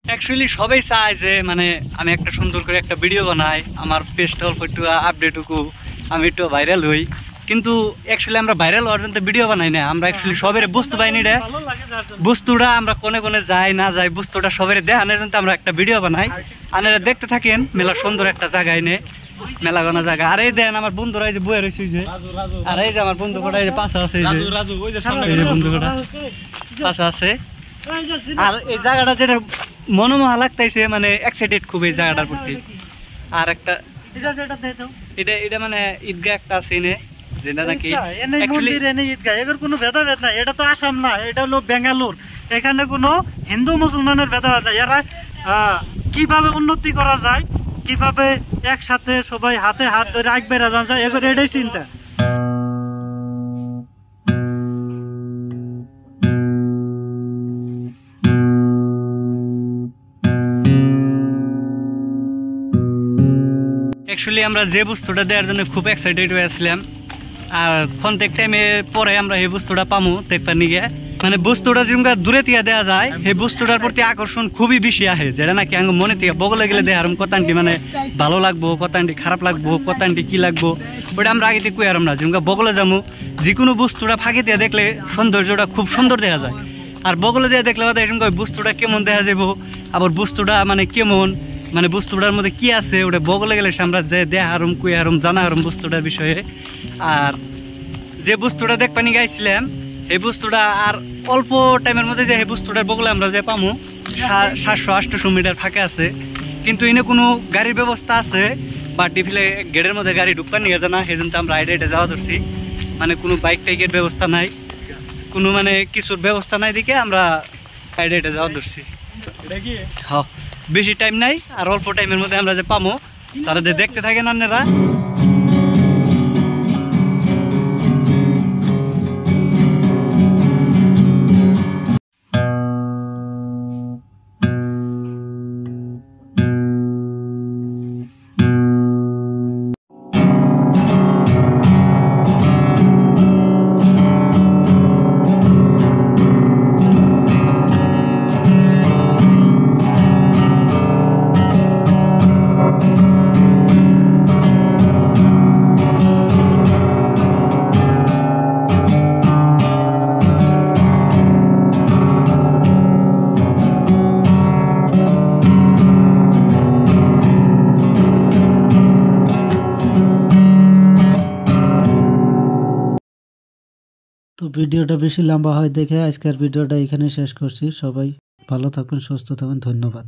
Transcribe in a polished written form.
Actually সবাই চায় যে মানে আমি একটা সুন্দর করে একটা ভিডিও বানাই, আমার পেজটা অল্প একটু আপডেট হোক, আমি একটু ভাইরাল হই। কিন্তু অ্যাকচুয়ালি আমরা ভাইরাল হওয়ার জন্য ভিডিও বানাই না, আমরা অ্যাকচুয়ালি সবের বুঝতে পাইনি রে বস্তুটা আমরা কোনে কোনে যাই না যাই বস্তুটা সবের দেখানোর জন্য আমরা একটা ভিডিও বানাই। আপনারা দেখতে থাকেন মেলা সুন্দর একটা জায়গায় নে মেলা গোনা জায়গা। আর এই দেন আমার বন্ধুরা এই যে বয়ে রয়েছে যে, আর এই যে আমার বন্ধু কটা এই যে পাশে আছে, এই যে বন্ধু কটা পাশে আছে। আর এই জায়গাটা যেটা মনোমোহা লাগতেছে, মানে এক্সাইটেড খুব এই জায়গাটার প্রতি। আর একটা এটা এটা মানে ঈদগাহ একটা আছে নে, যেটা নাকি ঈদগাহ এর কোনো ভেদাভেদ নাই। এটা তো আসাম না, এটা হলো বেঙ্গালুর। এখানে কোনো হিন্দু মুসলমানের ভেদাভেদ নাই। এরা কিভাবে উন্নতি করা যায়, কিভাবে একসাথে সবাই হাতে হাত ধরে আগ বেড়া যাওয়া যায়, এগুলো এটাই চিন্তা। অ্যাকচুয়ালি আমরা যে বস্তুটা দেওয়ার জন্য খুব এক্সাইটেড হয়ে আসলাম, আর ক্ষণতেক টাইমে পরে আমরা এই বস্তুটা পামু দেখবার নিগে। মানে বস্তুটা যেমন দূরে থেকে দেওয়া যায়, সেই বস্তুটার প্রতি আকর্ষণ খুবই বেশি আহে, যেটা নাকি আঙ্গ মনে থেকে বগলে গেলে দেয় আর কতানটি মানে ভালো লাগবো, কতানটি খারাপ লাগবো, কতানটি কি লাগবো ওটা আমরা আগে থেকে কুয়ার না। যেমন বগলে যাবো, যে কোনো বস্তুটা ফাঁকি দিয়ে দেখলে সৌন্দর্যটা খুব সুন্দর দেখা যায়। আর বগলে দিয়ে দেখলে বস্তুটা কেমন দেখা যাবো, আবার বস্তুটা মানে কেমন, মানে বস্তুটার মধ্যে কি আছে ওটা বগলে গেলে আমরা যে দেহারম কুয়ারম জানারম বস্তুটার বিষয়ে। আর যে বস্তুটা দেখপানি গাইছিলাম এই বস্তুটা আর অল্প টাইমের মধ্যে যে এই বস্তুটার বগলে আমরা যে পামু 700-800 মিটার ফাঁকে আছে। কিন্তু এনে কোনো গাড়ির ব্যবস্থা আছে বা টিফিলে গেটের মধ্যে গাড়ি ঢুকবার নিয়ে যায় না, সেই জন্য আমরা আইডে যাওয়া ধরছি। মানে কোনো বাইক টাইকের ব্যবস্থা নাই, কোনো মানে কিছুর ব্যবস্থা নাই দিকে আমরা আইডে যাওয়া ধরছি। হ্যাঁ, বেশি টাইম নাই, আর অল্প টাইমের মধ্যে আমরা যে পামো তারা যে দেখতে থাকেন আপনারা। তো ভিডিওটা বেশি লম্বা হয় দেখে আজকের ভিডিওটা এখানে শেষ করছি। সবাই ভালো থাকবেন, সুস্থ থাকবেন, ধন্যবাদ।